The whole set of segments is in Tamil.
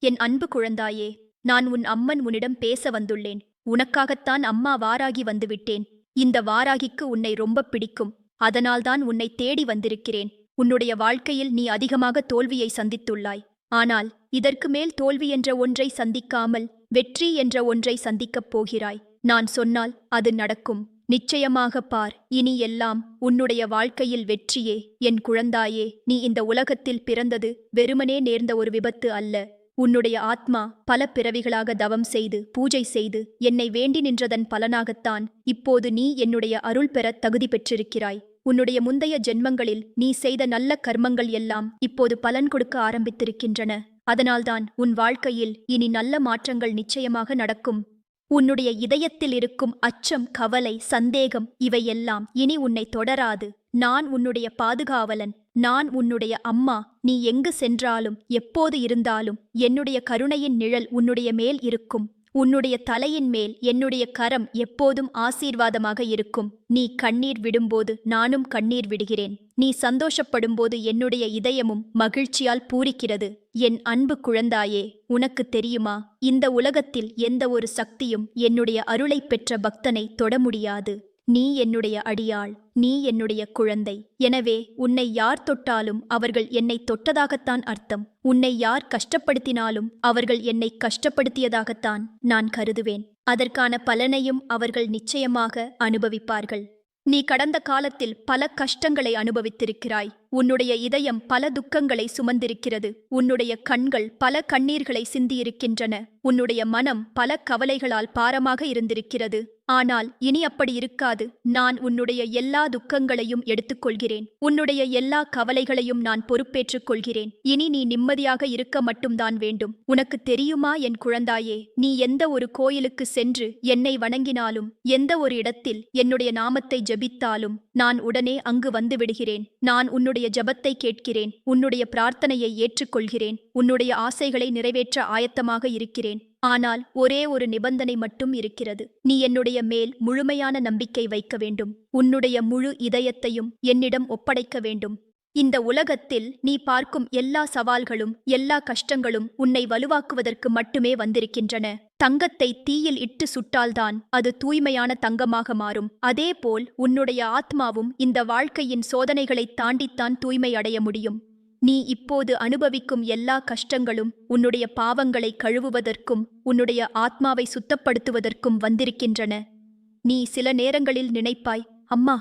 என் அன்பு குழந்தாயே, நான் உன் அம்மன் உன்னிடம் பேச வந்துள்ளேன். உனக்காகத்தான் அம்மா வாராகி வந்துவிட்டேன். இந்த வாராகிக்கு உன்னை ரொம்ப பிடிக்கும். அதனால்தான் உன்னை தேடி வந்திருக்கிறேன். உன்னுடைய வாழ்க்கையில் நீ அதிகமாக தோல்வியை சந்தித்துள்ளாய். ஆனால் இதற்கு மேல் தோல்வி என்ற ஒன்றை சந்திக்காமல் வெற்றி என்ற ஒன்றை சந்திக்கப் போகிறாய். நான் சொன்னால் அது நடக்கும். நிச்சயமாக பார். இனி எல்லாம் உன்னுடைய வாழ்க்கையில் வெற்றியே. என் குழந்தாயே, நீ இந்த உலகத்தில் பிறந்தது வெறுமனே நேர்ந்த ஒரு விபத்து அல்ல. உன்னுடைய ஆத்மா பல பிறவிகளாக தவம் செய்து பூஜை செய்து என்னை வேண்டி நின்றதன் பலனாகத்தான் இப்போது நீ என்னுடைய அருள் பெற தகுதி பெற்றிருக்கிறாய். உன்னுடைய முந்தைய ஜென்மங்களில் நீ செய்த நல்ல கர்மங்கள் எல்லாம் இப்போது பலன் கொடுக்க ஆரம்பித்திருக்கின்றன. அதனால்தான் உன் வாழ்க்கையில் இனி நல்ல மாற்றங்கள் நிச்சயமாக நடக்கும். உன்னுடைய இதயத்தில் இருக்கும் அச்சம், கவலை, சந்தேகம் இவையெல்லாம் இனி உன்னை தொடராது. நான் உன்னுடைய பாதுகாவலன். நான் உன்னுடைய அம்மா. நீ எங்கு சென்றாலும் எப்போது இருந்தாலும் என்னுடைய கருணையின் நிழல் உன்னுடைய மேல் இருக்கும். உன்னுடைய தலையின் மேல் என்னுடைய கரம் எப்போதும் ஆசீர்வாதமாக இருக்கும். நீ கண்ணீர் விடும்போது நானும் கண்ணீர் விடுகிறேன். நீ சந்தோஷப்படும்போது என்னுடைய இதயமும் மகிழ்ச்சியால் பூரிக்கிறது. என் அன்பு குழந்தாயே, உனக்கு தெரியுமா, இந்த உலகத்தில் எந்த ஒரு சக்தியும் என்னுடைய அருளை பெற்ற பக்தனை தொட முடியாது. நீ என்னுடைய அடியாள். நீ என்னுடைய குழந்தை. எனவே உன்னை யார் தொட்டாலும் அவர்கள் என்னை தொட்டதாகத்தான் அர்த்தம். உன்னை யார் கஷ்டப்படுத்தினாலும் அவர்கள் என்னை கஷ்டப்படுத்தியதாகத்தான் நான் கருதுவேன். அதற்கான பலனையும் அவர்கள் நிச்சயமாக அனுபவிப்பார்கள். நீ கடந்த காலத்தில் பல கஷ்டங்களை அனுபவித்திருக்கிறாய். உன்னுடைய இதயம் பல துக்கங்களை சுமந்திருக்கிறது. உன்னுடைய கண்கள் பல கண்ணீர்களை சிந்தியிருக்கின்றன. உன்னுடைய மனம் பல கவலைகளால் பாரமாக இருந்திருக்கிறது. ஆனால் இனி அப்படி இருக்காது. நான் உன்னுடைய எல்லா துக்கங்களையும் எடுத்துக்கொள்கிறேன். உன்னுடைய எல்லா கவலைகளையும் நான் பொறுப்பேற்றுக் கொள்கிறேன். இனி நீ நிம்மதியாக இருக்க மட்டும்தான் வேண்டும். உனக்கு தெரியுமா என் குழந்தாயே, நீ எந்த ஒரு கோயிலுக்கு சென்று என்னை வணங்கினாலும், எந்த ஒரு இடத்தில் என்னுடைய நாமத்தை ஜபித்தாலும் நான் உடனே அங்கு வந்து விடுகிறேன். நான் உன்னுடைய ஜபத்தை கேட்கிறேன். உன்னுடைய பிரார்த்தனையை ஏற்றுக்கொள்கிறேன். உன்னுடைய ஆசைகளை நிறைவேற்ற ஆயத்தமாக இருக்கிறேன். ஆனால் ஒரே ஒரு நிபந்தனை மட்டும் இருக்கிறது. நீ என்னுடைய மேல் முழுமையான நம்பிக்கை வைக்க வேண்டும். உன்னுடைய முழு இதயத்தையும் என்னிடம் ஒப்படைக்க வேண்டும். இந்த உலகத்தில் நீ பார்க்கும் எல்லா சவால்களும் எல்லா கஷ்டங்களும் உன்னை வலுவாக்குவதற்கு மட்டுமே வந்திருக்கின்றன. தங்கத்தை தீயில் இட்டு சுட்டால்தான் அது தூய்மையான தங்கமாக மாறும். அதேபோல் உன்னுடைய ஆத்மாவும் இந்த வாழ்க்கையின் சோதனைகளை தாண்டித்தான் தூய்மை அடைய முடியும். நீ இப்போது அனுபவிக்கும் எல்லா கஷ்டங்களும் உன்னுடைய பாவங்களை கழுவுவதற்கும் உன்னுடைய ஆத்மாவை சுத்தப்படுத்துவதற்கும் வந்திருக்கின்றன. நீ சில நேரங்களில் நினைப்பாய், அம்மா,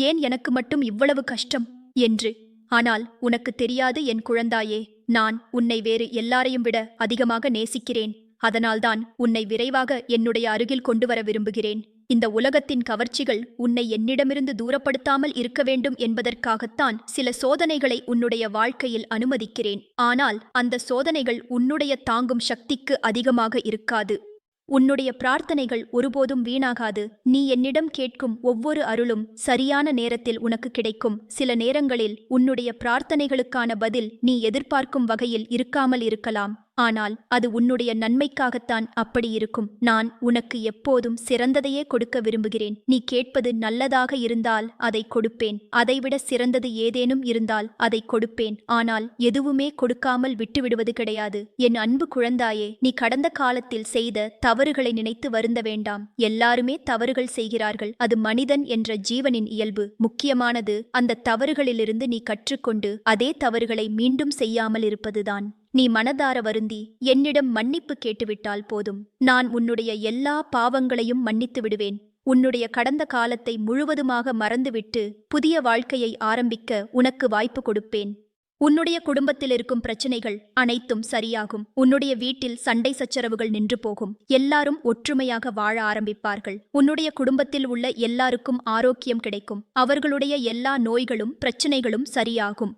ஏன் எனக்கு மட்டும் இவ்வளவு கஷ்டம் என்று. ஆனால் உனக்கு தெரியாது என் குழந்தாயே, நான் உன்னை வேறு எல்லாரையும் விட அதிகமாக நேசிக்கிறேன். அதனால்தான் உன்னை விரைவாக என்னுடைய அருகில் கொண்டு வர விரும்புகிறேன். இந்த உலகத்தின் கவர்ச்சிகள் உன்னை என்னிடமிருந்து தூரப்படுத்தாமல் இருக்க வேண்டும் என்பதற்காகத்தான் சில சோதனைகளை உன்னுடைய வாழ்க்கையில் அனுமதிக்கிறேன். ஆனால் அந்த சோதனைகள் உன்னுடைய தாங்கும் சக்திக்கு அதிகமாக இருக்காது. உன்னுடைய பிரார்த்தனைகள் ஒருபோதும் வீணாகாது. நீ என்னிடம் கேட்கும் ஒவ்வொரு அருளும் சரியான நேரத்தில் உனக்கு கிடைக்கும். சில நேரங்களில் உன்னுடைய பிரார்த்தனைகளுக்கான பதில் நீ எதிர்பார்க்கும் வகையில் இருக்காமல் இருக்கலாம். ஆனால் அது உன்னுடைய நன்மைக்காகத்தான் அப்படி இருக்கும். நான் உனக்கு எப்போதும் சிறந்ததையே கொடுக்க விரும்புகிறேன். நீ கேட்பது நல்லதாக இருந்தால் அதை கொடுப்பேன். அதைவிட சிறந்தது ஏதேனும் இருந்தால் அதை கொடுப்பேன். ஆனால் எதுவுமே கொடுக்காமல் விட்டுவிடுவது கிடையாது. என் அன்பு குழந்தாயே, நீ கடந்த காலத்தில் செய்த தவறுகளை நினைத்து வருந்த வேண்டாம். எல்லாருமே தவறுகள் செய்கிறார்கள். அது மனிதன் என்ற ஜீவனின் இயல்பு. முக்கியமானது அந்த தவறுகளிலிருந்து நீ கற்றுக்கொண்டு அதே தவறுகளை மீண்டும் செய்யாமல் இருப்பதுதான். நீ மனதார வருந்தி என்னிடம் மன்னிப்பு கேட்டுவிட்டால் போதும். நான் உன்னுடைய எல்லா பாவங்களையும் மன்னித்து விடுவேன். உன்னுடைய கடந்த காலத்தை முழுவதுமாக மறந்துவிட்டு புதிய வாழ்க்கையை ஆரம்பிக்க உனக்கு வாய்ப்பு கொடுப்பேன். உன்னுடைய குடும்பத்தில் இருக்கும் பிரச்சனைகள் அனைத்தும் சரியாகும். உன்னுடைய வீட்டில் சண்டை சச்சரவுகள் நின்று போகும். எல்லாரும் ஒற்றுமையாக வாழ ஆரம்பிப்பார்கள். உன்னுடைய குடும்பத்தில் உள்ள எல்லாருக்கும் ஆரோக்கியம் கிடைக்கும். அவர்களுடைய எல்லா நோய்களும் பிரச்சனைகளும் சரியாகும்.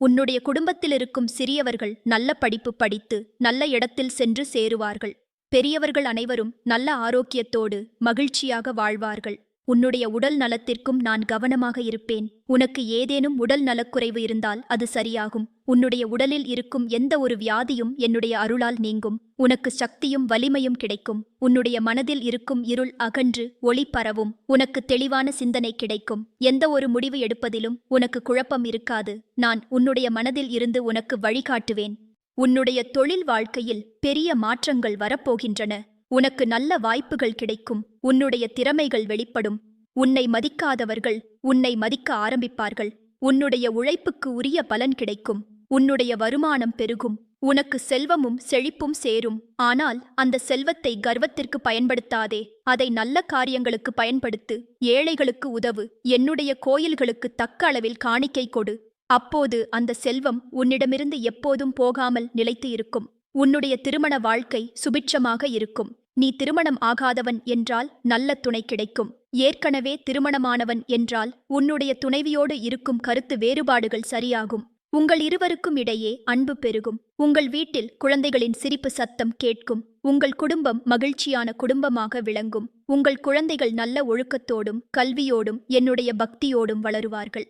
உன்னுடைய குடும்பத்தில் இருக்கும் சிறியவர்கள் நல்ல படிப்பு படித்து நல்ல இடத்தில் சென்று சேருவார்கள். பெரியவர்கள் அனைவரும் நல்ல ஆரோக்கியத்தோடு மகிழ்ச்சியாக வாழ்வார்கள். உன்னுடைய உடல் நலத்திற்கும் நான் கவனமாக இருப்பேன். உனக்கு ஏதேனும் உடல் நலக்குறைவு இருந்தால் அது சரியாகும். உன்னுடைய உடலில் இருக்கும் எந்த ஒரு வியாதியும் என்னுடைய அருளால் நீங்கும். உனக்கு சக்தியும் வலிமையும் கிடைக்கும். உன்னுடைய மனதில் இருக்கும் இருள் அகன்று ஒளி பரவும். உனக்கு தெளிவான சிந்தனை கிடைக்கும். எந்த ஒரு முடிவு எடுப்பதிலும் உனக்கு குழப்பம் இருக்காது. நான் உன்னுடைய மனதில் இருந்து உனக்கு வழிகாட்டுவேன். உன்னுடைய தொழில் வாழ்க்கையில் பெரிய மாற்றங்கள் வரப்போகின்றன. உனக்கு நல்ல வாய்ப்புகள் கிடைக்கும். உன்னுடைய திறமைகள் வெளிப்படும். உன்னை மதிக்காதவர்கள் உன்னை மதிக்க ஆரம்பிப்பார்கள். உன்னுடைய உழைப்புக்கு உரிய பலன் கிடைக்கும். உன்னுடைய வருமானம் பெருகும். உனக்கு செல்வமும் செழிப்பும் சேரும். ஆனால் அந்த செல்வத்தை கர்வத்திற்கு பயன்படுத்தாதே. அதை நல்ல காரியங்களுக்கு பயன்படுத்து. ஏழைகளுக்கு உதவு. என்னுடைய கோயில்களுக்கு தக்க அளவில் காணிக்கை கொடு. அப்போது அந்த செல்வம் உன்னிடமிருந்து எப்போதும் போகாமல் நிலைத்து இருக்கும். உன்னுடைய திருமண வாழ்க்கை சுபிட்சமாக இருக்கும். நீ திருமணம் ஆகாதவன் என்றால் நல்ல துணை கிடைக்கும். ஏற்கனவே திருமணமானவன் என்றால் உன்னுடைய துணைவியோடு இருக்கும் கருத்து வேறுபாடுகள் சரியாகும். உங்கள் இருவருக்கும் இடையே அன்பு பெருகும். உங்கள் வீட்டில் குழந்தைகளின் சிரிப்பு சத்தம் கேட்கும். உங்கள் குடும்பம் மகிழ்ச்சியான குடும்பமாக விளங்கும். உங்கள் குழந்தைகள் நல்ல ஒழுக்கத்தோடும் கல்வியோடும் என்னுடைய பக்தியோடும் வளருவார்கள்.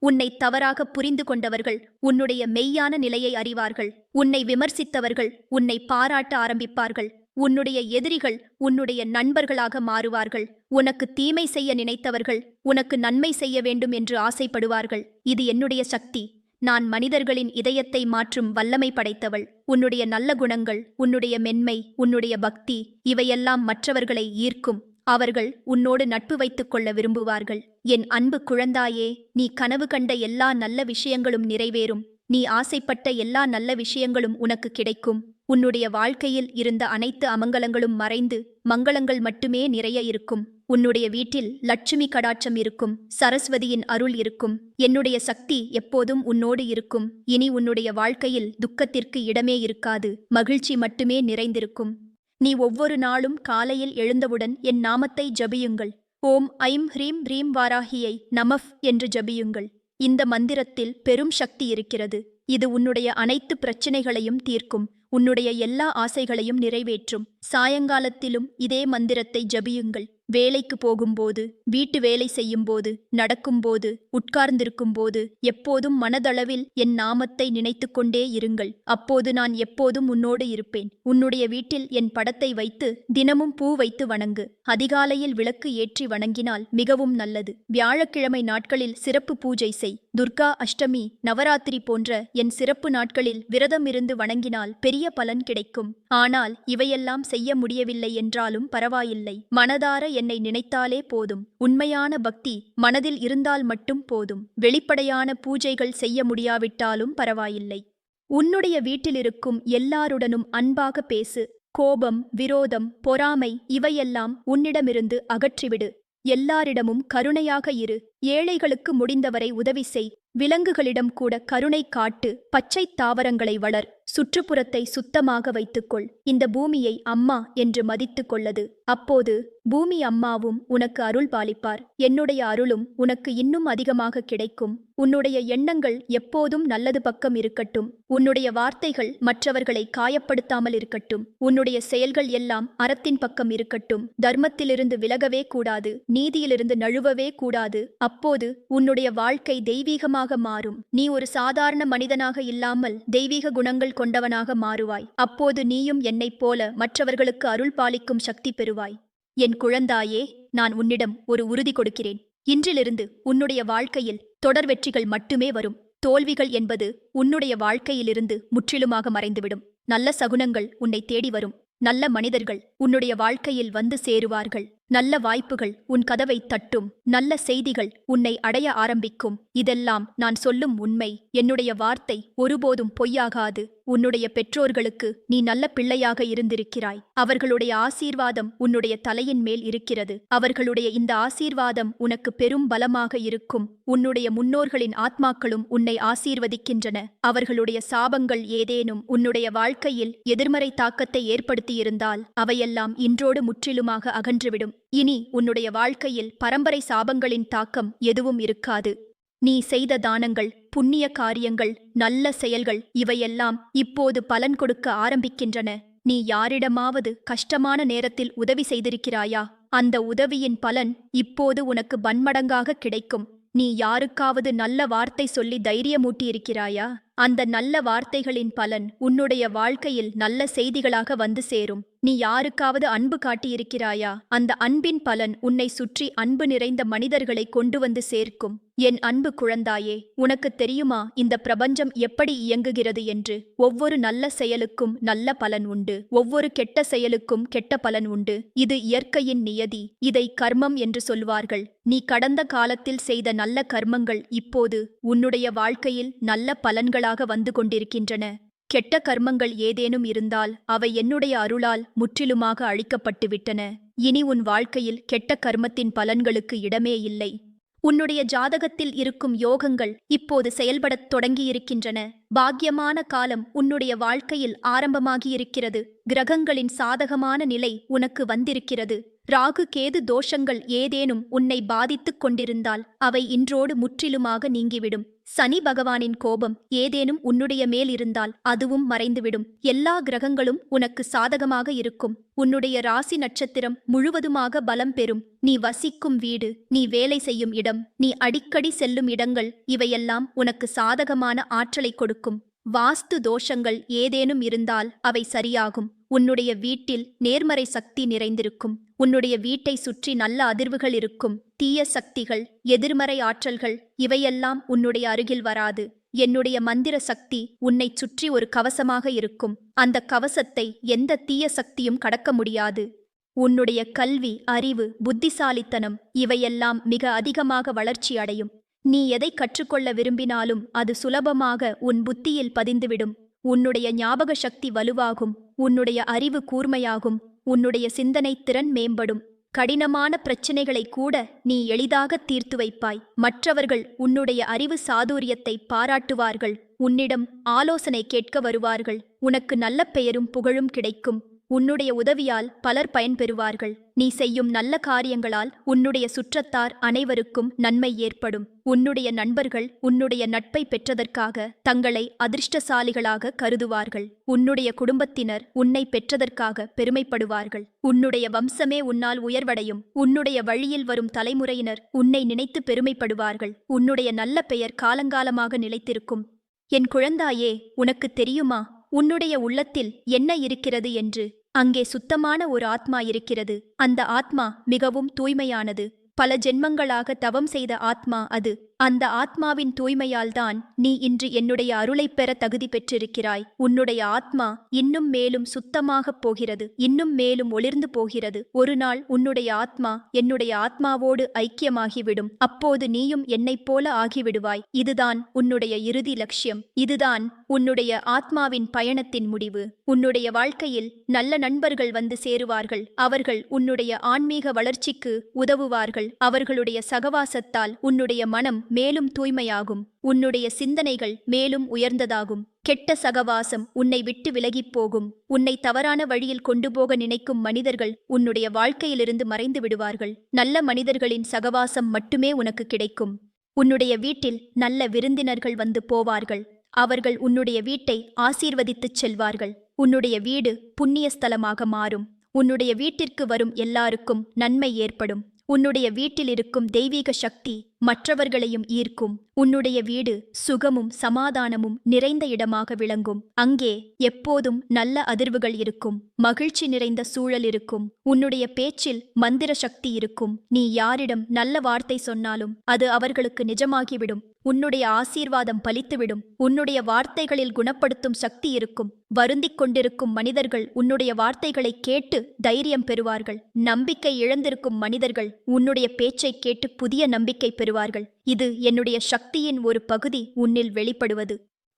உன்னை தவறாக புரிந்து கொண்டவர்கள் உன்னுடைய மெய்யான நிலையை அறிவார்கள். உன்னை விமர்சித்தவர்கள் உன்னை பாராட்ட ஆரம்பிப்பார்கள். உன்னுடைய எதிரிகள் உன்னுடைய நண்பர்களாக மாறுவார்கள். உனக்கு தீமை செய்ய நினைத்தவர்கள் உனக்கு நன்மை செய்ய வேண்டும் என்று ஆசைப்படுவார்கள். இது என்னுடைய சக்தி. நான் மனிதர்களின் இதயத்தை மாற்றும் வல்லமை படைத்தவள். உன்னுடைய நல்ல குணங்கள், உன்னுடைய மென்மை, உன்னுடைய பக்தி இவையெல்லாம் மற்றவர்களை ஈர்க்கும். அவர்கள் உன்னோடு நட்பு வைத்துக் கொள்ள விரும்புவார்கள். என் அன்பு குழந்தாயே, நீ கனவு கண்ட எல்லா நல்ல விஷயங்களும் நிறைவேறும். நீ ஆசைப்பட்ட எல்லா நல்ல விஷயங்களும் உனக்கு கிடைக்கும். உன்னுடைய வாழ்க்கையில் இருந்த அனைத்து அமங்கலங்களும் மறைந்து மங்களங்கள் மட்டுமே நிறைய இருக்கும். உன்னுடைய வீட்டில் லட்சுமி கடாட்சம் இருக்கும். சரஸ்வதியின் அருள் இருக்கும். என்னுடைய சக்தி எப்போதும் உன்னோடு இருக்கும். இனி உன்னுடைய வாழ்க்கையில் துக்கத்திற்கு இடமே இருக்காது. மகிழ்ச்சி மட்டுமே நிறைந்திருக்கும். நீ ஒவ்வொரு நாளும் காலையில் எழுந்தவுடன் என் நாமத்தை ஜபியுங்கள். ஓம் ஐம் ஹ்ரீம் ரீம் வாராகியை நமஃப் என்று ஜபியுங்கள். இந்த மந்திரத்தில் பெரும் சக்தி இருக்கிறது. இது உன்னுடைய அனைத்து பிரச்சினைகளையும் தீர்க்கும். உன்னுடைய எல்லா ஆசைகளையும் நிறைவேற்றும். சாயங்காலத்திலும் இதே மந்திரத்தை ஜபியுங்கள். வேலைக்கு போகும்போது, வீட்டு வேலை செய்யும்போது, நடக்கும்போது, உட்கார்ந்திருக்கும்போது எப்போதும் மனதளவில் என் நாமத்தை நினைத்து கொண்டே இருங்கள். அப்போது நான் எப்போதும் உன்னோடு இருப்பேன். உன்னுடைய வீட்டில் என் படத்தை வைத்து தினமும் பூ வைத்து வணங்கு. அதிகாலையில் விளக்கு ஏற்றி வணங்கினால் மிகவும் நல்லது. வியாழக்கிழமை நாட்களில் சிறப்பு பூஜை செய். துர்கா அஷ்டமி, நவராத்திரி போன்ற என் சிறப்பு நாட்களில் விரதம் இருந்து வணங்கினால் பெரிய பலன் கிடைக்கும். ஆனால் இவையெல்லாம் செய்ய முடியவில்லை என்றாலும் பரவாயில்லை. மனதார என்னை நினைத்தாலே போதும். உண்மையான பக்தி மனதில் இருந்தால் மட்டும் போதும். வெளிப்படையான பூஜைகள் செய்ய முடியாவிட்டாலும் பரவாயில்லை. உன்னுடைய வீட்டிலிருக்கும் எல்லாருடனும் அன்பாக பேசு. கோபம், விரோதம், பொறாமை இவையெல்லாம் உன்னிடமிருந்து அகற்றிவிடு. எல்லாரிடமும் கருணையாக இரு. ஏழைகளுக்கு முடிந்தவரை உதவி செய். விலங்குகளிடம் கூட கருணை காட்டு. பச்சை தாவரங்களை வளர். சுற்றுப்புறத்தை சுத்தமாக வைத்துக்கொள். இந்த பூமியை அம்மா என்று மதித்து கொள்ளது. அப்போது பூமி அம்மாவும் உனக்கு அருள் பாலிப்பார். என்னுடைய அருளும் உனக்கு இன்னும் அதிகமாக கிடைக்கும். உன்னுடைய எண்ணங்கள் எப்போதும் நல்லது பக்கம் இருக்கட்டும். உன்னுடைய வார்த்தைகள் மற்றவர்களை காயப்படுத்தாமல் இருக்கட்டும். உன்னுடைய செயல்கள் எல்லாம் அறத்தின் பக்கம் இருக்கட்டும். தர்மத்திலிருந்து விலகவே கூடாது. நீதியிலிருந்து நழுவவே கூடாது. அப்போது உன்னுடைய வாழ்க்கை தெய்வீகமாக மாறும். நீ ஒரு சாதாரண மனிதனாக இல்லாமல் தெய்வீக குணங்கள் கொண்டவனாக மாறுவாய். அப்போது நீயும் என்னைப் போல மற்றவர்களுக்கு அருள் பாலிக்கும் சக்தி பெறுவாய். என் குழந்தாயே, நான் உன்னிடம் ஒரு உறுதி கொடுக்கிறேன். இன்றிலிருந்து உன்னுடைய வாழ்க்கையில் தொடர் வெற்றிகள் மட்டுமே வரும். தோல்விகள் என்பது உன்னுடைய வாழ்க்கையிலிருந்து முற்றிலுமாக மறைந்துவிடும். நல்ல சகுனங்கள் உன்னை தேடி வரும். நல்ல மனிதர்கள் உன்னுடைய வாழ்க்கையில் வந்து சேருவார்கள். நல்ல வாய்ப்புகள் உன் கதவை தட்டும். நல்ல செய்திகள் உன்னை அடைய ஆரம்பிக்கும். இதெல்லாம் நான் சொல்லும் உண்மை. என்னுடைய வார்த்தை ஒருபோதும் பொய்யாகாது. உன்னுடைய பெற்றோர்களுக்கு நீ நல்ல பிள்ளையாக இருந்திருக்கிறாய். அவர்களுடைய ஆசீர்வாதம் உன்னுடைய தலையின் மேல் இருக்கிறது. அவர்களுடைய இந்த ஆசீர்வாதம் உனக்கு பெரும் பலமாக இருக்கும். உன்னுடைய முன்னோர்களின் ஆத்மாக்களும் உன்னை ஆசீர்வதிக்கின்றன. அவர்களுடைய சாபங்கள் ஏதேனும் உன்னுடைய வாழ்க்கையில் எதிர்மறை தாக்கத்தை ஏற்படுத்தியிருந்தால் அவையெல்லாம் இன்றோடு முற்றிலுமாக அகன்றுவிடும். இனி உன்னுடைய வாழ்க்கையில் பரம்பரை சாபங்களின் தாக்கம் எதுவும் இருக்காது. நீ செய்த தானங்கள், புண்ணிய காரியங்கள், நல்ல செயல்கள் இவையெல்லாம் இப்போது பலன் கொடுக்க ஆரம்பிக்கின்றன. நீ யாரிடமாவது கஷ்டமான நேரத்தில் உதவி செய்திருக்கிறாயா? அந்த உதவியின் பலன் இப்போது உனக்கு பன்மடங்காக கிடைக்கும். நீ யாருக்காவது நல்ல வார்த்தை சொல்லி தைரியமூட்டியிருக்கிறாயா? அந்த நல்ல வார்த்தைகளின் பலன் உன்னுடைய வாழ்க்கையில் நல்ல செய்திகளாக வந்து சேரும். நீ யாருக்காவது அன்பு காட்டியிருக்கிறாயா? அந்த அன்பின் பலன் உன்னை சுற்றி அன்பு நிறைந்த மனிதர்களை கொண்டு வந்து சேர்க்கும். என் அன்பு குழந்தாயே, உனக்கு தெரியுமா இந்த பிரபஞ்சம் எப்படி இயங்குகிறது என்று? ஒவ்வொரு நல்ல செயலுக்கும் நல்ல பலன் உண்டு, ஒவ்வொரு கெட்ட செயலுக்கும் கெட்ட பலன் உண்டு. இது இயற்கையின் நியதி. இதை கர்மம் என்று சொல்வார்கள். நீ கடந்த காலத்தில் செய்த நல்ல கர்மங்கள் இப்போது உன்னுடைய வாழ்க்கையில் நல்ல பலன்களாக வந்து கொண்டிருக்கின்றன. கெட்ட கர்மங்கள் ஏதேனும் இருந்தால் அவை என்னுடைய அருளால் முற்றிலுமாக அழிக்கப்பட்டு விட்டன. இனி உன் வாழ்க்கையில் கெட்ட கர்மத்தின் பலன்களுக்கு இடமே இல்லை. உன்னுடைய ஜாதகத்தில் இருக்கும் யோகங்கள் இப்போது செயல்படத் தொடங்கியிருக்கின்றன. பாக்கியமான காலம் உன்னுடைய வாழ்க்கையில் ஆரம்பமாகியிருக்கிறது. கிரகங்களின் சாதகமான நிலை உனக்கு வந்திருக்கிறது. ராகு கேது தோஷங்கள் ஏதேனும் உன்னை பாதித்துக் கொண்டிருந்தால் அவை இன்றோடு முற்றிலுமாக நீங்கிவிடும். சனி பகவானின் கோபம் ஏதேனும் உன்னுடைய மேல் இருந்தால் அதுவும் மறைந்துவிடும். எல்லா கிரகங்களும் உனக்கு சாதகமாக இருக்கும். உன்னுடைய ராசி நட்சத்திரம் முழுவதுமாக பலம் பெறும். நீ வசிக்கும் வீடு, நீ வேலை செய்யும் இடம், நீ அடிக்கடி செல்லும் இடங்கள் இவையெல்லாம் உனக்கு சாதகமான ஆற்றலை கொடுக்கும். வாஸ்து தோஷங்கள் ஏதேனும் இருந்தால் அவை சரியாகும். உன்னுடைய வீட்டில் நேர்மறை சக்தி நிறைந்திருக்கும். உன்னுடைய வீட்டை சுற்றி நல்ல அதிர்வுகள் இருக்கும். தீய சக்திகள், எதிர்மறை ஆற்றல்கள் இவையெல்லாம் உன்னுடைய அருகில் வராது. என்னுடைய மந்திர சக்தி உன்னை சுற்றி ஒரு கவசமாக இருக்கும். அந்த கவசத்தை எந்த தீய சக்தியும் கடக்க முடியாது. உன்னுடைய கல்வி, அறிவு, புத்திசாலித்தனம் இவையெல்லாம் மிக அதிகமாக வளர்ச்சி அடையும். நீ எதை கற்றுக்கொள்ள விரும்பினாலும் அது சுலபமாக உன் புத்தியில் பதிந்துவிடும். உன்னுடைய ஞாபக சக்தி வலுவாகும். உன்னுடைய அறிவு கூர்மையாகும். உன்னுடைய சிந்தனை திறன் மேம்படும். கடினமான பிரச்சினைகளை கூட நீ எளிதாக தீர்த்து வைப்பாய். மற்றவர்கள் உன்னுடைய அறிவு சாதுரியத்தை பாராட்டுவார்கள். உன்னிடம் ஆலோசனை கேட்க வருவார்கள். உனக்கு நல்ல பெயரும் புகழும் கிடைக்கும். உன்னுடைய உதவியால் பலர் பயன்பெறுவார்கள். நீ செய்யும் நல்ல காரியங்களால் உன்னுடைய சுற்றத்தார் அனைவருக்கும் நன்மை ஏற்படும். உன்னுடைய நண்பர்கள் உன்னுடைய நட்பை பெற்றதற்காக தங்களை அதிர்ஷ்டசாலிகளாக கருதுவார்கள். உன்னுடைய குடும்பத்தினர் உன்னை பெற்றதற்காக பெருமைப்படுவார்கள். உன்னுடைய வம்சமே உன்னால் உயர்வடையும். உன்னுடைய வழியில் வரும் தலைமுறையினர் உன்னை நினைத்து பெருமைப்படுவார்கள். உன்னுடைய நல்ல பெயர் காலங்காலமாக நிலைத்திருக்கும். என் குழந்தாயே, உனக்கு தெரியுமா உன்னுடைய உள்ளத்தில் என்ன இருக்கிறது என்று? அங்கே சுத்தமான ஒரு ஆத்மா இருக்கிறது. அந்த ஆத்மா மிகவும் தூய்மையானது. பல ஜென்மங்களாக தவம் செய்த ஆத்மா அது. அந்த ஆத்மாவின் தூய்மையால்தான் நீ இன்று என்னுடைய அருளைப் பெற தகுதி பெற்றிருக்கிறாய். உன்னுடைய ஆத்மா இன்னும் மேலும் சுத்தமாகப் போகிறது. இன்னும் மேலும் ஒளிர்ந்து போகிறது. ஒரு நாள் உன்னுடைய ஆத்மா என்னுடைய ஆத்மாவோடு ஐக்கியமாகிவிடும். அப்போது நீயும் என்னைப் போல ஆகிவிடுவாய். இதுதான் உன்னுடைய இறுதி லட்சியம். இதுதான் உன்னுடைய ஆத்மாவின் பயணத்தின் முடிவு. உன்னுடைய வாழ்க்கையில் நல்ல நண்பர்கள் வந்து சேருவார்கள். அவர்கள் உன்னுடைய ஆன்மீக வளர்ச்சிக்கு உதவுவார்கள். அவர்களுடைய சகவாசத்தால் உன்னுடைய மனம் மேலும் தூய்மையாகும். உன்னுடைய சிந்தனைகள் மேலும் உயர்ந்ததாகும். கெட்ட சகவாசம் உன்னை விட்டு விலகிப் போகும். உன்னை தவறான வழியில் கொண்டு போக நினைக்கும் மனிதர்கள் உன்னுடைய வாழ்க்கையிலிருந்து மறைந்து விடுவார்கள். நல்ல மனிதர்களின் சகவாசம் மட்டுமே உனக்கு கிடைக்கும். உன்னுடைய வீட்டில் நல்ல விருந்தினர்கள் வந்து போவார்கள். அவர்கள் உன்னுடைய வீட்டை ஆசீர்வதித்துச் செல்வார்கள். உன்னுடைய வீடு புண்ணிய ஸ்தலமாக மாறும். உன்னுடைய வீட்டிற்கு வரும் எல்லாருக்கும் நன்மை ஏற்படும். உன்னுடைய வீட்டில் இருக்கும் தெய்வீக சக்தி மற்றவர்களையும் ஈர்க்கும். உன்னுடைய வீடு சுகமும் சமாதானமும் நிறைந்த இடமாக விளங்கும். அங்கே எப்போதும் நல்ல அதிர்வுகள் இருக்கும். மகிழ்ச்சி நிறைந்த சூழல் இருக்கும். உன்னுடைய பேச்சில் மந்திர சக்தி இருக்கும். நீ யாரிடம் நல்ல வார்த்தை சொன்னாலும் அது அவர்களுக்கு நிஜமாகிவிடும். உன்னுடைய ஆசீர்வாதம் பலித்துவிடும். உன்னுடைய வார்த்தைகளில் குணப்படுத்தும் சக்தி இருக்கும். வருந்திக் கொண்டிருக்கும் மனிதர்கள் உன்னுடைய வார்த்தைகளை கேட்டு தைரியம் பெறுவார்கள். நம்பிக்கை இழந்திருக்கும் மனிதர்கள் உன்னுடைய பேச்சை கேட்டு புதிய நம்பிக்கை பெறுவார்கள். இது என்னுடைய சக்தியின் ஒரு பகுதி உன்னில் வெளிப்படுவது.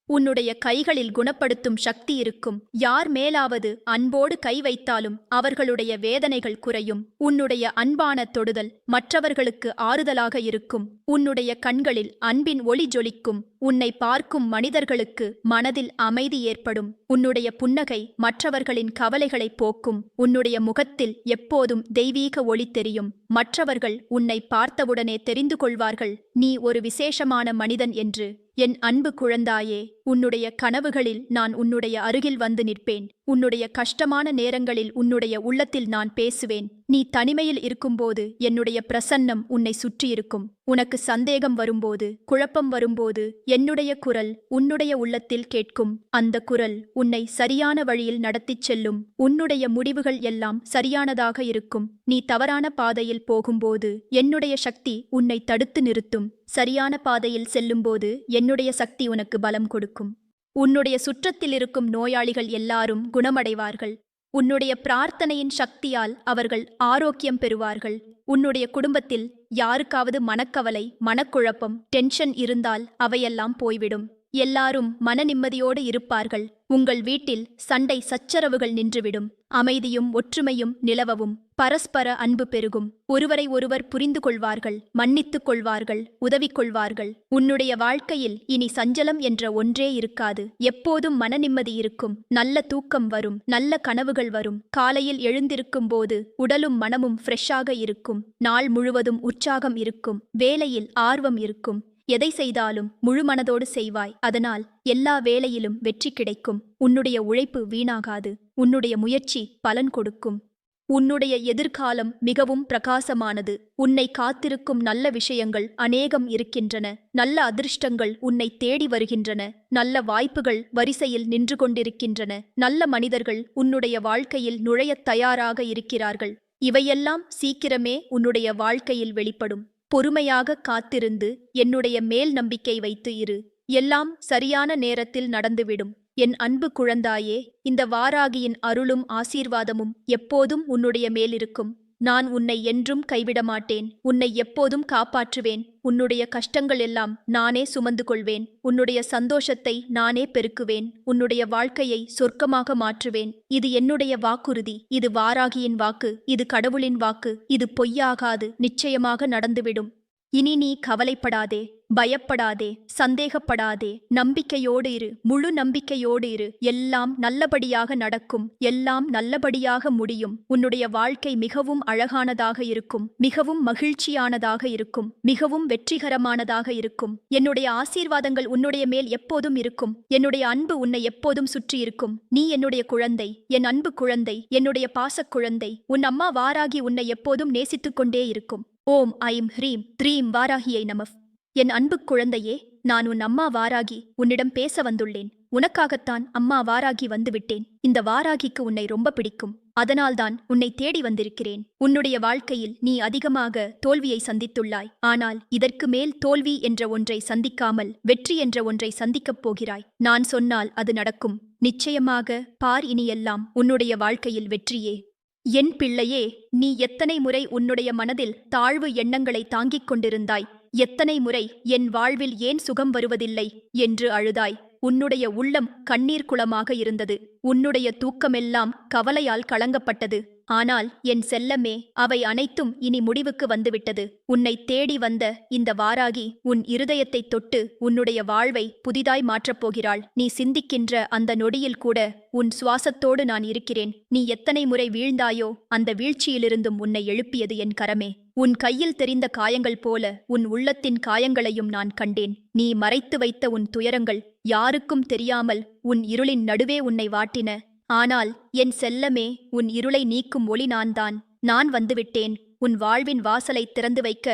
உன்னுடைய கைகளில் குணப்படுத்தும் சக்தி இருக்கும். யார் மேலாவது அன்போடு கை வைத்தாலும் அவர்களுடைய வேதனைகள் குறையும். உன்னுடைய அன்பான தொடுதல் மற்றவர்களுக்கு ஆறுதலாக இருக்கும். உன்னுடைய கண்களில் அன்பின் ஒளி ஜொலிக்கும். உன்னை பார்க்கும் மனிதர்களுக்கு மனதில் அமைதி ஏற்படும். உன்னுடைய புன்னகை மற்றவர்களின் கவலைகளை போக்கும். உன்னுடைய முகத்தில் எப்போதும் தெய்வீக ஒளி தெரியும். மற்றவர்கள் உன்னை பார்த்தவுடனே தெரிந்து கொள்வார்கள் நீ ஒரு விசேஷமான மனிதன் என்று. என் அன்பு குழந்தாயே, உன்னுடைய கனவுகளில் நான் உன்னுடைய அருகில் வந்து நிற்பேன். உன்னுடைய கஷ்டமான நேரங்களில் உன்னுடைய உள்ளத்தில் நான் பேசுவேன். நீ தனிமையில் இருக்கும்போது என்னுடைய பிரசன்னம் உன்னை சுற்றியிருக்கும். உனக்கு சந்தேகம் வரும்போது, குழப்பம் வரும்போது என்னுடைய குரல் உன்னுடைய உள்ளத்தில் கேட்கும். அந்த குரல் உன்னை சரியான வழியில் நடத்திச் செல்லும். உன்னுடைய முடிவுகள் எல்லாம் சரியானதாக இருக்கும். நீ தவறான பாதையில் போகும்போது என்னுடைய சக்தி உன்னை தடுத்து நிறுத்தும். சரியான பாதையில் செல்லும்போது என்னுடைய சக்தி உனக்கு பலம் கொடுக்கும். உன்னுடைய சுற்றத்தில் இருக்கும் நோயாளிகள் எல்லாரும் குணமடைவார்கள். உன்னுடைய பிரார்த்தனையின் சக்தியால் அவர்கள் ஆரோக்கியம் பெறுவார்கள். உன்னுடைய குடும்பத்தில் யாருக்காவது மனக்கவலை, மனக்குழப்பம், டென்ஷன் இருந்தால் அவையெல்லாம் போய்விடும். எல்லாரும் மன நிம்மதியோடு இருப்பார்கள். உங்கள் வீட்டில் சண்டை சச்சரவுகள் நின்றுவிடும். அமைதியும் ஒற்றுமையும் நிலவவும். பரஸ்பர அன்பு பெருகும். ஒருவரை ஒருவர் புரிந்து கொள்வார்கள், மன்னித்துக் கொள்வார்கள், உதவி கொள்வார்கள். உன்னுடைய வாழ்க்கையில் இனி சஞ்சலம் என்ற ஒன்றே இருக்காது. எப்போதும் மன நிம்மதி இருக்கும். நல்ல தூக்கம் வரும். நல்ல கனவுகள் வரும். காலையில் எழுந்திருக்கும் போது உடலும் மனமும் ஃப்ரெஷ்ஷாக இருக்கும். நாள் முழுவதும் உற்சாகம் இருக்கும். வேலையில் ஆர்வம் இருக்கும். எதை செய்தாலும் முழு மனதோடு செய்வாய். அதனால் எல்லா வேளையிலும் வெற்றி கிடைக்கும். உன்னுடைய உழைப்பு வீணாகாது. உன்னுடைய முயற்சி பலன் கொடுக்கும். உன்னுடைய எதிர்காலம் மிகவும் பிரகாசமானது. உன்னை காத்திருக்கும் நல்ல விஷயங்கள் அநேகம் இருக்கின்றன. நல்ல அதிர்ஷ்டங்கள் உன்னை தேடி வருகின்றன. நல்ல வாய்ப்புகள் வரிசையில் நின்று கொண்டிருக்கின்றன. நல்ல மனிதர்கள் உன்னுடைய வாழ்க்கையில் நுழையத் தயாராக இருக்கிறார்கள். இவையெல்லாம் சீக்கிரமே உன்னுடைய வாழ்க்கையில் வெளிப்படும். பொறுமையாக காத்திருந்து என்னுடைய மேல் நம்பிக்கை வைத்து இரு. எல்லாம் சரியான நேரத்தில் நடந்துவிடும். என் அன்பு குழந்தாயே, இந்த வாராகியின் அருளும் ஆசீர்வாதமும் எப்போதும் உன்னுடைய மேலிருக்கும். நான் உன்னை என்றும் கைவிட மாட்டேன். உன்னை எப்போதும் காப்பாற்றுவேன். உன்னுடைய கஷ்டங்கள் எல்லாம் நானே சுமந்து கொள்வேன். உன்னுடைய சந்தோஷத்தை நானே பெருக்குவேன். உன்னுடைய வாழ்க்கையை சொர்க்கமாக மாற்றுவேன். இது என்னுடைய வாக்குறுதி. இது வாராகியின் வாக்கு. இது கடவுளின் வாக்கு. இது பொய்யாகாது. நிச்சயமாக நடந்துவிடும். இனி நீ கவலைப்படாதே, பயப்படாதே, சந்தேகப்படாதே. நம்பிக்கையோடு இரு. முழு நம்பிக்கையோடு இரு. எல்லாம் நல்லபடியாக நடக்கும். எல்லாம் நல்லபடியாக முடியும். உன்னுடைய வாழ்க்கை மிகவும் அழகானதாக இருக்கும். மிகவும் மகிழ்ச்சியானதாக இருக்கும். மிகவும் வெற்றிகரமானதாக இருக்கும். என்னுடைய ஆசீர்வாதங்கள் உன்னுடைய மேல் எப்போதும் இருக்கும். என்னுடைய அன்பு உன்னை எப்போதும் சுற்றி இருக்கும். நீ என்னுடைய குழந்தை, என் அன்பு குழந்தை, என்னுடைய பாசக் குழந்தை. உன் அம்மா வாராகி உன்னை எப்போதும் நேசித்துக் கொண்டே இருக்கும். ஓம் ஐம் ஹ்ரீம் த்ரீம் வாராகியை நமः. என் அன்பு குழந்தையே, நான் உன் அம்மா வாராகி உன்னிடம் பேச வந்துள்ளேன். உனக்காகத்தான் அம்மா வாராகி வந்துவிட்டேன். இந்த வாராகிக்கு உன்னை ரொம்ப பிடிக்கும். அதனால்தான் உன்னை தேடி வந்திருக்கிறேன். உன்னுடைய வாழ்க்கையில் நீ அதிகமாக தோல்வியை சந்தித்துள்ளாய். ஆனால் இதற்கு மேல் தோல்வி என்ற ஒன்றை சந்திக்காமல் வெற்றி என்ற ஒன்றை சந்திக்கப் போகிறாய். நான் சொன்னால் அது நடக்கும். நிச்சயமாக பார், இனியெல்லாம் உன்னுடைய வாழ்க்கையில் வெற்றியே. என் பிள்ளையே, நீ எத்தனை முறை உன்னுடைய மனதில் தாழ்வு எண்ணங்களை தாங்கிக் கொண்டிருந்தாய்? எத்தனை முறை என் வாழ்வில் ஏன் சுகம் வருவதில்லை என்று அழுதாய்? உன்னுடைய உள்ளம் கண்ணீர் குளமாக இருந்தது. உன்னுடைய தூக்கமெல்லாம் கவலையால் கலங்கப்பட்டது. ஆனால் என் செல்லமே, அவை அனைத்தும் இனி முடிவுக்கு வந்துவிட்டது. உன்னை தேடி வந்த இந்த வாராகி உன் இருதயத்தை தொட்டு உன்னுடைய வாழ்வை புதிதாய் மாற்றப் போகிறாள். நீ சிந்திக்கின்ற அந்த நொடியில் கூட உன் சுவாசத்தோடு நான் இருக்கிறேன். நீ எத்தனை முறை வீழ்ந்தாயோ அந்த வீழ்ச்சியிலிருந்தும் உன்னை எழுப்பியது என் கரமே. உன் கையில் தெரிந்த காயங்கள் போல உன் உள்ளத்தின் காயங்களையும் நான் கண்டேன். நீ மறைத்து வைத்த உன் துயரங்கள் யாருக்கும் தெரியாமல் உன் இருளின் நடுவே உன்னை வாட்டின. ஆனால் என் செல்லமே, உன் இருளை நீக்கும் ஒளி நான்தான். நான் வந்துவிட்டேன் உன் வாழ்வின் வாசலை திறந்து வைக்க.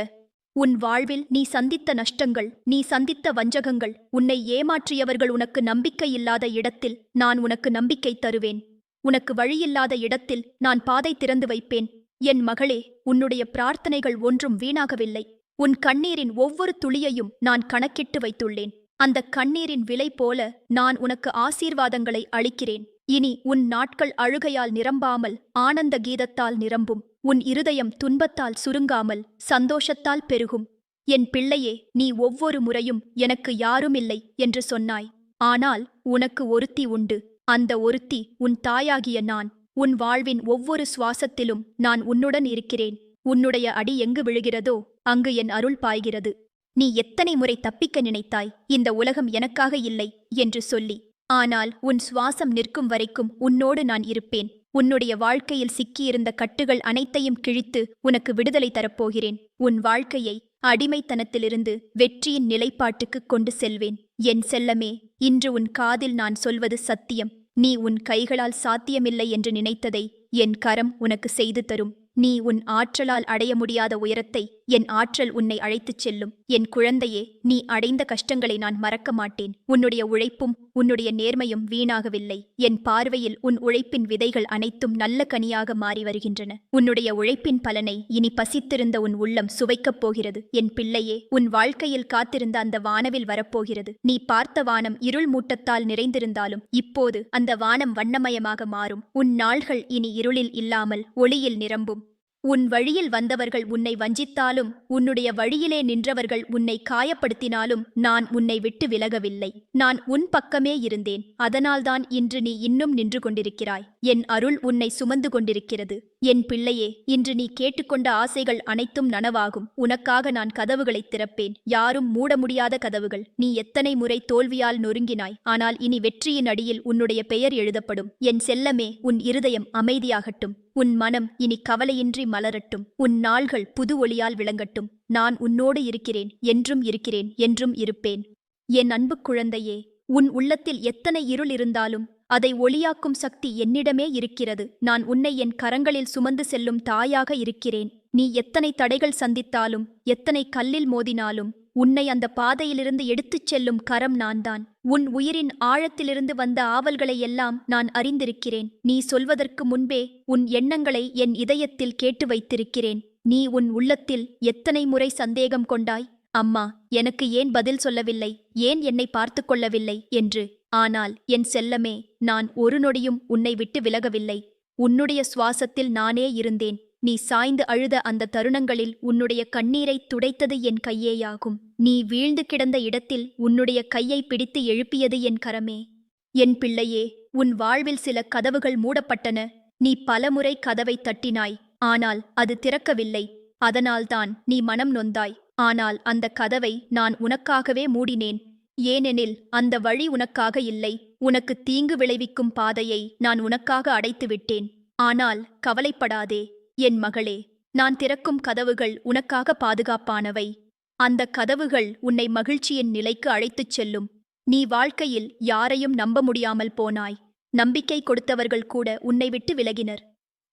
உன் வாழ்வில் நீ சந்தித்த நஷ்டங்கள், நீ சந்தித்த வஞ்சகங்கள், உன்னை ஏமாற்றியவர்கள் உனக்கு நம்பிக்கை இல்லாத இடத்தில் நான் உனக்கு நம்பிக்கை தருவேன். உனக்கு வழியில்லாத இடத்தில் நான் பாதை திறந்து வைப்பேன். என் மகளே, உன்னுடைய பிரார்த்தனைகள் ஒன்றும் வீணாகவில்லை. உன் கண்ணீரின் ஒவ்வொரு துளியையும் நான் கணக்கிட்டு வைத்துள்ளேன். அந்த கண்ணீரின் விலை போல நான் உனக்கு ஆசீர்வாதங்களை அளிக்கிறேன். இனி உன் நாட்கள் அழுகையால் நிரம்பாமல் ஆனந்த கீதத்தால் நிரம்பும். உன் இருதயம் துன்பத்தால் சுருங்காமல் சந்தோஷத்தால் பெருகும். என் பிள்ளையே, நீ ஒவ்வொரு முறையும் எனக்கு யாருமில்லை என்று சொன்னாய். ஆனால் உனக்கு ஒருத்தி உண்டு. அந்த ஒருத்தி உன் தாயாகிய நான். உன் வாழ்வின் ஒவ்வொரு சுவாசத்திலும் நான் உன்னுடன் இருக்கிறேன். உன்னுடைய அடி எங்கு விழுகிறதோ அங்கு என் அருள் பாய்கிறது. நீ எத்தனை முறை தப்பிக்க நினைத்தாய், இந்த உலகம் எனக்காக இல்லை என்று சொல்லி. ஆனால் உன் சுவாசம் நிற்கும் வரைக்கும் உன்னோடு நான் இருப்பேன். உன்னுடைய வாழ்க்கையில் சிக்கியிருந்த கட்டுகள் அனைத்தையும் கிழித்து உனக்கு விடுதலை தரப்போகிறேன். உன் வாழ்க்கையை அடிமைத்தனத்திலிருந்து வெற்றியின் நிலைப்பாட்டுக்கு கொண்டு செல்வேன். என் செல்லமே, இன்று உன் காதில் நான் சொல்வது சத்தியம். நீ உன் கைகளால் சாத்தியமில்லை என்று நினைத்ததை என் கரம் உனக்கு செய்து தரும். நீ உன் ஆற்றலால் அடைய முடியாத உயரத்தை என் ஆற்றல் உன்னை அழைத்துச் செல்லும். என் குழந்தையே, நீ அடைந்த கஷ்டங்களை நான் மறக்க மாட்டேன். உன்னுடைய உழைப்பும் உன்னுடைய நேர்மையும் வீணாகவில்லை. என் பார்வையில் உன் உழைப்பின் விதைகள் அனைத்தும் நல்ல கனியாக மாறி வருகின்றன. உன்னுடைய உழைப்பின் பலனை இனி பசித்திருந்த உன் உள்ளம் சுவைக்கப் போகிறது. என் பிள்ளையே, உன் வாழ்க்கையில் காத்திருந்த அந்த வானவில் வரப்போகிறது. நீ பார்த்த வானம் இருள் மூட்டத்தால் நிறைந்திருந்தாலும் இப்போது அந்த வானம் வண்ணமயமாக மாறும். உன் நாள்கள் இனி இருளில் இல்லாமல் ஒளியில் நிரம்பும். உன் வழியில் வந்தவர்கள் உன்னை வஞ்சித்தாலும், உன்னுடைய வழியிலே நின்றவர்கள் உன்னை காயப்படுத்தினாலும் நான் உன்னை விட்டு விலகவில்லை. நான் உன் பக்கமே இருந்தேன். அதனால்தான் இன்று நீ இன்னும் நின்று கொண்டிருக்கிறாய். என் அருள் உன்னை சுமந்து கொண்டிருக்கிறது. என் பிள்ளையே, இன்று நீ கேட்டுக்கொண்ட ஆசைகள் அனைத்தும் நனவாகும். உனக்காக நான் கதவுகளை திறப்பேன். யாரும் மூட முடியாத கதவுகள். நீ எத்தனை முறை தோல்வியால் நொறுங்கினாய். ஆனால் இனி வெற்றியின் அடியில் உன்னுடைய பெயர் எழுதப்படும். என் செல்லமே, உன் இருதயம் அமைதியாகட்டும். உன் மனம் இனி கவலையின்றி மலரட்டும். உன் நாள்கள் புது ஒளியால் விளங்கட்டும். நான் உன்னோடு இருக்கிறேன், என்றும் இருக்கிறேன், என்றும் இருப்பேன். என் அன்பு குழந்தையே, உன் உள்ளத்தில் எத்தனை இருள் இருந்தாலும் அதை ஒளியாக்கும் சக்தி என்னிடமே இருக்கிறது. நான் உன்னை என் கரங்களில் சுமந்து செல்லும் தாயாக இருக்கிறேன். நீ எத்தனை தடைகள் சந்தித்தாலும், எத்தனை கல்லில் மோதினாலும் உன்னை அந்த பாதையிலிருந்து எடுத்துச் செல்லும் கரம் நான்தான். உன் உயிரின் ஆழத்திலிருந்து வந்த ஆவல்களை எல்லாம் நான் அறிந்திருக்கிறேன். நீ சொல்வதற்கு முன்பே உன் எண்ணங்களை என் இதயத்தில் கேட்டு வைத்திருக்கிறேன். நீ உன் உள்ளத்தில் எத்தனை முறை சந்தேகம் கொண்டாய்? அம்மா, எனக்கு ஏன் பதில் சொல்லவில்லை? ஏன் என்னை பார்த்து கொள்ளவில்லை என்று. ஆனால் என் செல்லமே, நான் ஒரு நொடியும் உன்னை விட்டு விலகவில்லை. உன்னுடைய சுவாசத்தில் நானே இருந்தேன். நீ சாய்ந்து அழுத அந்த தருணங்களில் உன்னுடைய கண்ணீரை துடைத்தது என் கையேயாகும். நீ வீழ்ந்து கிடந்த இடத்தில் உன்னுடைய கையை பிடித்து எழுப்பியது என் கரமே. என் பிள்ளையே, உன் வாழ்வில் சில கதவுகள் மூடப்பட்டன. நீ பலமுறை கதவை தட்டினாய், ஆனால் அது திறக்கவில்லை. அதனால்தான் நீ மனம் நொந்தாய். ஆனால் அந்த கதவை நான் உனக்காகவே மூடினேன். ஏனெனில் அந்த வழி உனக்காக இல்லை. உனக்கு தீங்கு விளைவிக்கும் பாதையை நான் உனக்காக அடைத்து விட்டேன். ஆனால் கவலைப்படாதே என் மகளே, நான் திறக்கும் கதவுகள் உனக்காக பாதுகாப்பானவை. அந்த கதவுகள் உன்னை மகிழ்ச்சியின் நிலைக்கு அழைத்துச் செல்லும். நீ வாழ்க்கையில் யாரையும் நம்ப முடியாமல் போனாய். நம்பிக்கை கொடுத்தவர்கள் கூட உன்னை விட்டு விலகினர்.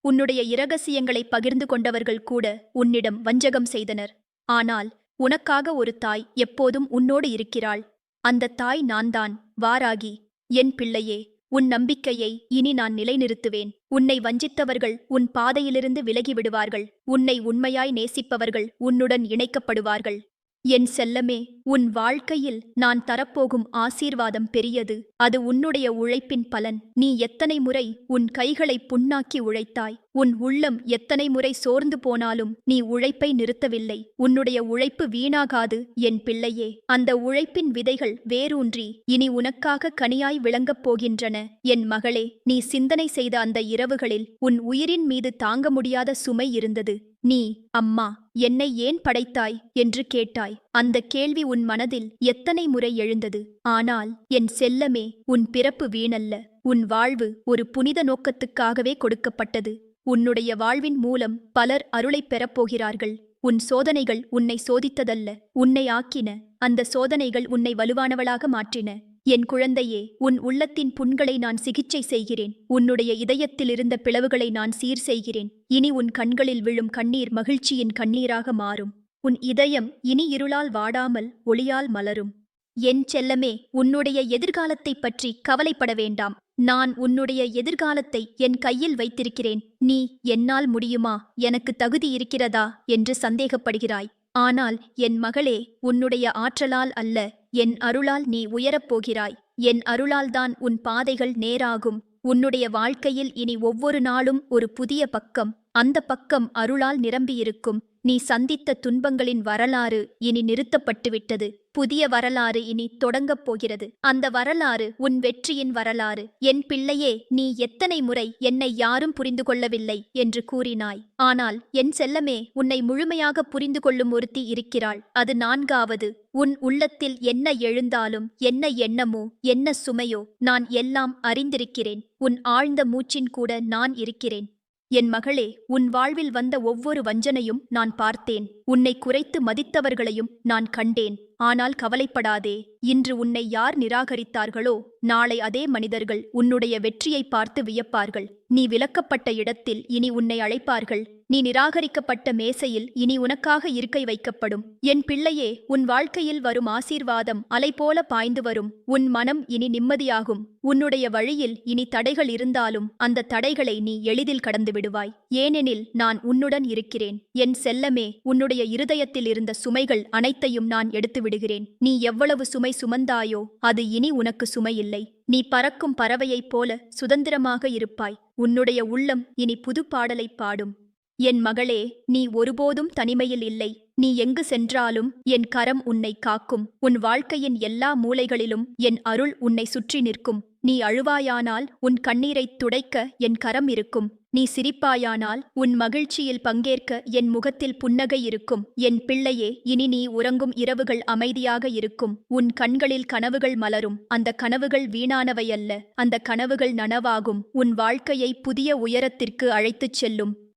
உன்னுடைய இரகசியங்களை பகிர்ந்து கொண்டவர்கள் கூட உன்னிடம் வஞ்சகம் செய்தனர். ஆனால் உனக்காக ஒரு தாய் எப்போதும் உன்னோடு இருக்கிறாள். அந்த தாய் நான்தான், வாராகி. என் பிள்ளையே, உன் நம்பிக்கையை இனி நான் நிலைநிறுத்துவேன். உன்னை வஞ்சித்தவர்கள் உன் பாதையிலிருந்து விலகிவிடுவார்கள். உன்னை உண்மையாய் நேசிப்பவர்கள் உன்னுடன் இணைக்கப்படுவார்கள். என் செல்லமே, உன் வாழ்க்கையில் நான் தரப்போகும் ஆசீர்வாதம் பெரியது. அது உன்னுடைய உழைப்பின் பலன். நீ எத்தனை முறை உன் கைகளை புண்ணாக்கி உழைத்தாய். உன் உள்ளம் எத்தனை முறை சோர்ந்து போனாலும் நீ உழைப்பை நிறுத்தவில்லை. உன்னுடைய உழைப்பு வீணாகாது என் பிள்ளையே. அந்த உழைப்பின் விதைகள் வேரூன்றி இனி உனக்காக கனியாய் விளங்கப் போகின்றன. என் மகளே, நீ சிந்தனை செய்த அந்த இரவுகளில் உன் உயிரின் மீது தாங்க முடியாத சுமை இருந்தது. நீ, அம்மா, என்னை ஏன் படைத்தாய் என்று கேட்டாய். அந்த கேள்வி உன் மனதில் எத்தனை முறை எழுந்தது. ஆனால் என் செல்லமே, உன் பிறப்பு வீணல்ல. உன் வாழ்வு ஒரு புனித நோக்கத்துக்காகவே கொடுக்கப்பட்டது. உன்னுடைய வாழ்வின் மூலம் பலர் அருளைப் பெறப்போகிறார்கள். உன் சோதனைகள் உன்னை சோதித்ததல்ல, உன்னை ஆக்கின. அந்த சோதனைகள் உன்னை வலுவானவளாக மாற்றின. என் குழந்தையே, உன் உள்ளத்தின் புண்களை நான் சிகிச்சை செய்கிறேன். உன்னுடைய இதயத்தில் இருந்த பிளவுகளை நான் சீர் செய்கிறேன். இனி உன் கண்களில் விழும் கண்ணீர் மகிழ்ச்சியின் கண்ணீராக மாறும். உன் இதயம் இனி இருளால் வாடாமல் ஒளியால் மலரும். என் செல்லமே, உன்னுடைய எதிர்காலத்தைப் பற்றி கவலைப்பட வேண்டாம். நான் உன்னுடைய எதிர்காலத்தை என் கையில் வைத்திருக்கிறேன். நீ என்னால் முடியுமா, எனக்கு தகுதி இருக்கிறதா என்று சந்தேகப்படுகிறாய். ஆனால் என் மகளே, உன்னுடைய ஆற்றலால் அல்ல, என் அருளால் நீ உயரப்போகிறாய். என் அருளால்தான் உன் பாதைகள் நேராகும். உன்னுடைய வாழ்க்கையில் இனி ஒவ்வொரு நாளும் ஒரு புதிய பக்கம். அந்த பக்கம் அருளால் நிரம்பியிருக்கும். நீ சந்தித்த துன்பங்களின் வரலாறு இனி நிறுத்தப்பட்டுவிட்டது. புதிய வரலாறு இனி தொடங்கப் போகிறது. அந்த வரலாறு உன் வெற்றியின் வரலாறு. என் பிள்ளையே, நீ எத்தனை முறை என்னை யாரும் புரிந்து கொள்ளவில்லை என்று கூறினாய். ஆனால் என் செல்லமே, உன்னை முழுமையாக புரிந்து கொள்ளும் ஒருத்தி இருக்கிறாள். அது 4வது. உன் உள்ளத்தில் என்ன எழுந்தாலும், என்ன எண்ணமோ, என்ன சுமையோ, நான் எல்லாம் அறிந்திருக்கிறேன். உன் ஆழ்ந்த மூச்சின் கூட நான் இருக்கிறேன். என் மகளே, உன் வாழ்வில் வந்த ஒவ்வொரு வஞ்சனையும் நான் பார்த்தேன். உன்னை குறைத்து மதித்தவர்களையும் நான் கண்டேன். ஆனால் கவலைப்படாதே. இன்று உன்னை யார் நிராகரித்தார்களோ நாளை அதே மனிதர்கள் உன்னுடைய வெற்றியை பார்த்து வியப்பார்கள். நீ விலக்கப்பட்ட இடத்தில் இனி உன்னை அழைப்பார்கள். நீ நிராகரிக்கப்பட்ட மேசையில் இனி உனக்காக இருக்கை வைக்கப்படும். என் பிள்ளையே, உன் வாழ்க்கையில் வரும் ஆசீர்வாதம் அலை போல பாய்ந்து வரும். உன் மனம் இனி நிம்மதியாகும். உன்னுடைய வழியில் இனி தடைகள் இருந்தாலும் அந்த தடைகளை நீ எளிதில் கடந்து விடுவாய். ஏனெனில் நான் உன்னுடன் இருக்கிறேன். என் செல்லமே, உன்னுடைய இருதயத்தில் இருந்த சுமைகள் அனைத்தையும் நான் எடுத்து விடுகிறேன். நீ எவ்வளவு சுமை சுமந்தாயோ அது இனி உனக்கு சுமையில்லை. நீ பறக்கும் பறவையைப் போல சுதந்திரமாக இருப்பாய். உன்னுடைய உள்ளம் இனி புது பாடலை பாடும். என் மகளே, நீ ஒருபோதும் தனிமையில் இல்லை. நீ எங்கு சென்றாலும் என் கரம் உன்னை காக்கும். உன் வாழ்க்கையின் எல்லா மூலைகளிலும் என் அருள் உன்னை சுற்றி நிற்கும். நீ அழுவாயானால் உன் கண்ணீரைத் துடைக்க என் கரம் இருக்கும். நீ சிரிப்பாயானால் உன் மகிழ்ச்சியில் பங்கேற்க என் முகத்தில் புன்னகை இருக்கும். என் பிள்ளையே, இனி நீ உறங்கும் இரவுகள் அமைதியாக இருக்கும். உன் கண்களில் கனவுகள் மலரும். அந்த கனவுகள் வீணானவையல்ல. அந்த கனவுகள் நனவாகும். உன் வாழ்க்கையை புதிய உயரத்திற்கு அழைத்துச் செல்லும்.